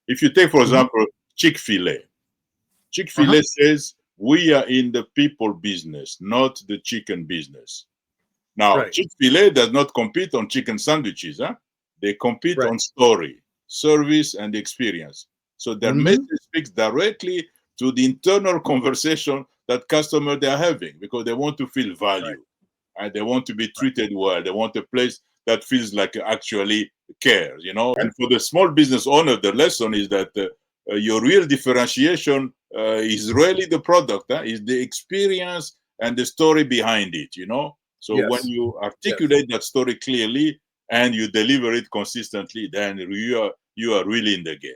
If you take, for Mhm. example, Chick-fil-A. Uh-huh. Chick-fil-A says, we are in the people business, not the chicken business. Now, Right. Chick-fil-A does not compete on chicken sandwiches. Huh? They compete Right. on story, service, and experience. So their Hmm. message speaks directly to the internal conversation that customer they are having, because they want to feel Right. value and they want to be Right. treated well. They want a place that feels like actually cares, you know. And for the small business owner, the lesson is that your real differentiation is really the product, huh? Is the experience and the story behind it, you know. So when Yes. you Yes. articulate that story clearly and you deliver it consistently, then you are really in the game.